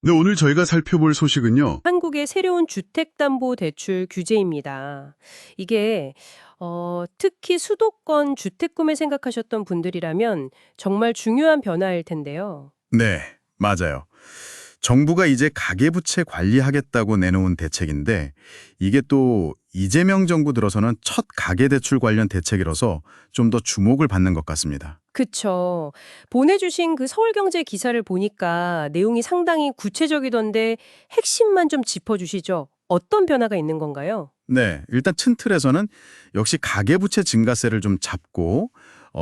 네, 오늘 저희가 살펴볼 소식은요. 한국의 새로운 주택담보대출 규제입니다. 이게 특히 수도권 주택 구매 생각하셨던 분들이라면 정말 중요한 변화일 텐데요. 네, 맞아요. 정부가 이제 가계부채 관리하겠다고 내놓은 대책인데 이게 또 이재명 정부 들어서는 첫 가계대출 관련 대책이라서 좀 더 주목을 받는 것 같습니다. 그쵸. 보내주신 그 서울경제 기사를 보니까 내용이 상당히 구체적이던데 핵심만 좀 짚어주시죠. 어떤 변화가 있는 건가요? 네, 일단 큰 틀에서는 역시 가계부채 증가세를 좀 잡고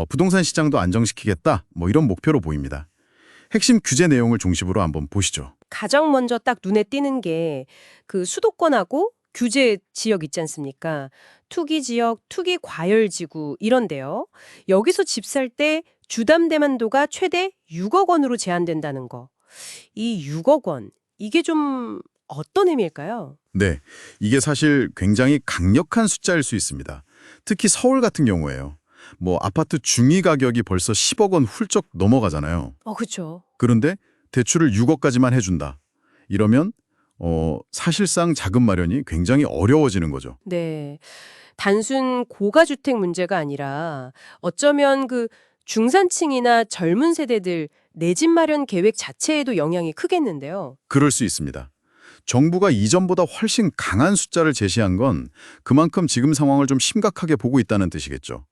부동산 시장도 안정시키겠다 뭐 이런 목표로 보입니다. 핵심 규제 내용을 중심으로 한번 보시죠. 가장 먼저 딱 눈에 띄는 게 그 수도권하고 규제 지역 있지 않습니까? 투기 지역, 투기 과열 지구 이런데요. 여기서 집 살 때 주담 대만도가 최대 6억 원으로 제한된다는 거. 이 6억 원, 이게 좀 어떤 의미일까요? 네, 이게 사실 굉장히 강력한 숫자일 수 있습니다. 특히 서울 같은 경우에요. 뭐 아파트 중위 가격이 벌써 10억 원 훌쩍 넘어가잖아요. 그렇죠. 그런데 대출을 6억까지만 해준다. 이러면 사실상 자금 마련이 굉장히 어려워지는 거죠. 네. 단순 고가주택 문제가 아니라 어쩌면 그 중산층이나 젊은 세대들 내 집 마련 계획 자체에도 영향이 크겠는데요. 그럴 수 있습니다. 정부가 이전보다 훨씬 강한 숫자를 제시한 건 그만큼 지금 상황을 좀 심각하게 보고 있다는 뜻이겠죠.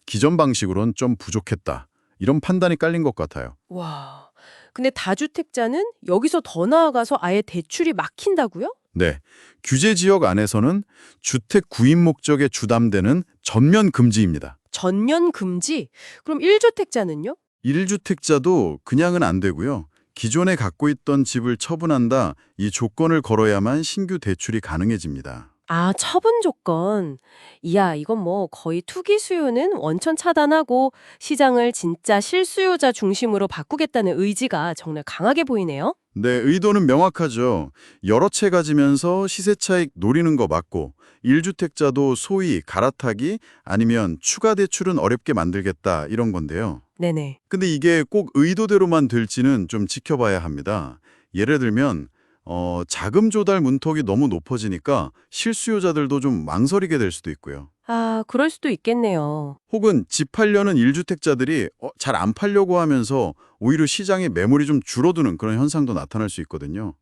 기존 방식으론 좀 부족했다. 이런 판단이 깔린 것 같아요. 와. 근데 다주택자는 여기서 더 나아가서 아예 대출이 막힌다고요? 네, 규제 지역 안에서는 주택 구입 목적에 주담대는 전면 금지입니다. 전면 금지? 그럼 1주택자는요? 1주택자도 그냥은 안 되고요. 기존에 갖고 있던 집을 처분한다, 이 조건을 걸어야만 신규 대출이 가능해집니다. 아, 처분 조건. 이야, 이건 뭐 거의 투기 수요는 원천 차단하고 시장을 진짜 실수요자 중심으로 바꾸겠다는 의지가 정말 강하게 보이네요. 네, 의도는 명확하죠. 여러 채 가지면서 시세 차익 노리는 거 맞고 1주택자도 소위 갈아타기 아니면 추가 대출은 어렵게 만들겠다 이런 건데요. 네네. 근데 이게 꼭 의도대로만 될지는 좀 지켜봐야 합니다. 예를 들면 자금 조달 문턱이 너무 높아지니까 실수요자들도 좀 망설이게 될 수도 있고요. 아, 그럴 수도 있겠네요. 혹은 집 팔려는 1주택자들이 잘 안 팔려고 하면서 오히려 시장의 매물이 좀 줄어드는 그런 현상도 나타날 수 있거든요.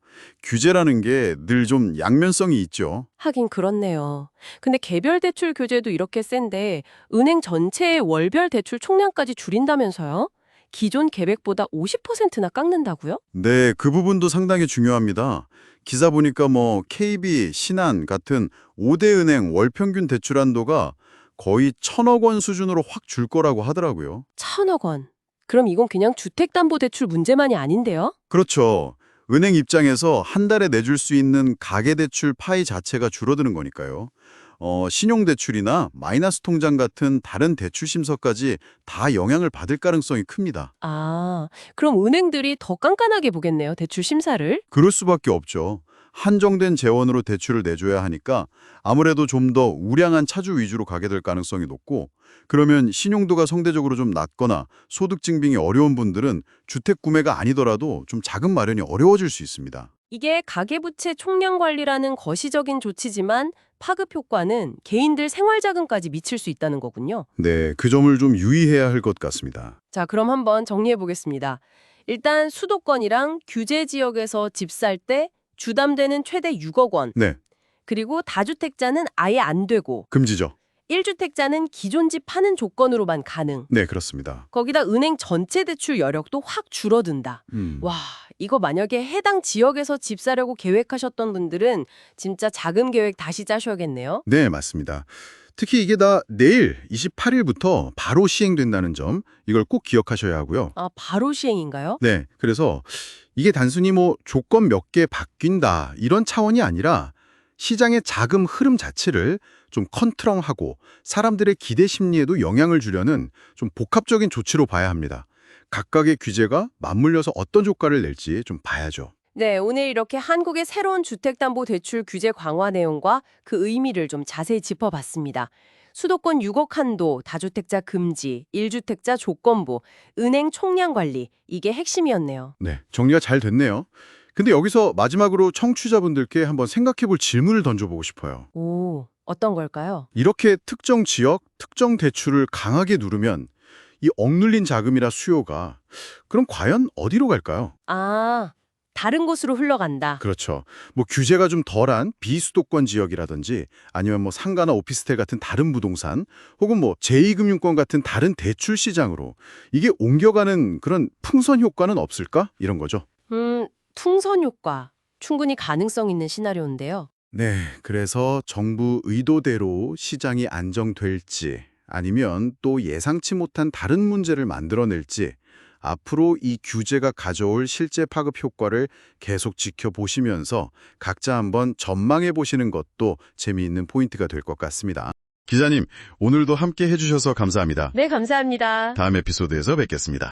규제라는 게 늘 좀 양면성이 있죠. 하긴 그렇네요. 근데 개별 대출 규제도 이렇게 센데 은행 전체의 월별 대출 총량까지 줄인다면서요? 기존 계획보다 50%나 깎는다고요? 네, 그 부분도 상당히 중요합니다. 기사 보니까 뭐 KB, 신한 같은 5대 은행 월 평균 대출 한도가 거의 1,000억 원 수준으로 확 줄 거라고 하더라고요. 1,000억 원. 그럼 이건 그냥 주택담보대출 문제만이 아닌데요? 그렇죠. 은행 입장에서 한 달에 내줄 수 있는 가계대출 파이 자체가 줄어드는 거니까요. 신용대출이나 마이너스 통장 같은 다른 대출 심사까지 다 영향을 받을 가능성이 큽니다. 아, 그럼 은행들이 더 깐깐하게 보겠네요, 대출 심사를. 그럴 수밖에 없죠. 한정된 재원으로 대출을 내줘야 하니까 아무래도 좀 더 우량한 차주 위주로 가게 될 가능성이 높고 그러면 신용도가 상대적으로 좀 낮거나 소득 증빙이 어려운 분들은 주택 구매가 아니더라도 좀 자금 마련이 어려워질 수 있습니다. 이게 가계부채 총량 관리라는 거시적인 조치지만 파급 효과는 개인들 생활자금까지 미칠 수 있다는 거군요. 네, 그 점을 좀 유의해야 할 것 같습니다. 자, 그럼 한번 정리해 보겠습니다. 일단 수도권이랑 규제 지역에서 집 살 때 주담대는 최대 6억 원, 네, 그리고 다주택자는 아예 안 되고 금지죠. 1주택자는 기존 집 파는 조건으로만 가능. 네, 그렇습니다. 거기다 은행 전체 대출 여력도 확 줄어든다. 와, 이거 만약에 해당 지역에서 집 사려고 계획하셨던 분들은 진짜 자금 계획 다시 짜셔야겠네요. 네, 맞습니다. 특히 이게 다 내일 28일부터 바로 시행된다는 점, 이걸 꼭 기억하셔야 하고요. 아, 바로 시행인가요? 네, 그래서 이게 단순히 뭐 조건 몇 개 바뀐다 이런 차원이 아니라 시장의 자금 흐름 자체를 좀 컨트롤하고 사람들의 기대 심리에도 영향을 주려는 좀 복합적인 조치로 봐야 합니다. 각각의 규제가 맞물려서 어떤 효과를 낼지 좀 봐야죠. 네, 오늘 이렇게 한국의 새로운 주택담보대출 규제 강화 내용과 그 의미를 좀 자세히 짚어봤습니다. 수도권 6억 한도, 다주택자 금지, 1주택자 조건부, 은행 총량 관리, 이게 핵심이었네요. 네, 정리가 잘 됐네요. 근데 여기서 마지막으로 청취자분들께 한번 생각해 볼 질문을 던져보고 싶어요. 오, 어떤 걸까요? 이렇게 특정 지역, 특정 대출을 강하게 누르면 이 억눌린 자금이라 수요가 그럼 과연 어디로 갈까요? 아, 다른 곳으로 흘러간다. 그렇죠. 뭐 규제가 좀 덜한 비수도권 지역이라든지 아니면 뭐 상가나 오피스텔 같은 다른 부동산 혹은 뭐 제2금융권 같은 다른 대출 시장으로 이게 옮겨가는 그런 풍선 효과는 없을까? 이런 거죠. 풍선 효과. 충분히 가능성 있는 시나리오인데요. 네, 그래서 정부 의도대로 시장이 안정될지 아니면 또 예상치 못한 다른 문제를 만들어낼지 앞으로 이 규제가 가져올 실제 파급 효과를 계속 지켜보시면서 각자 한번 전망해 보시는 것도 재미있는 포인트가 될 것 같습니다. 기자님, 오늘도 함께 해주셔서 감사합니다. 네, 감사합니다. 다음 에피소드에서 뵙겠습니다.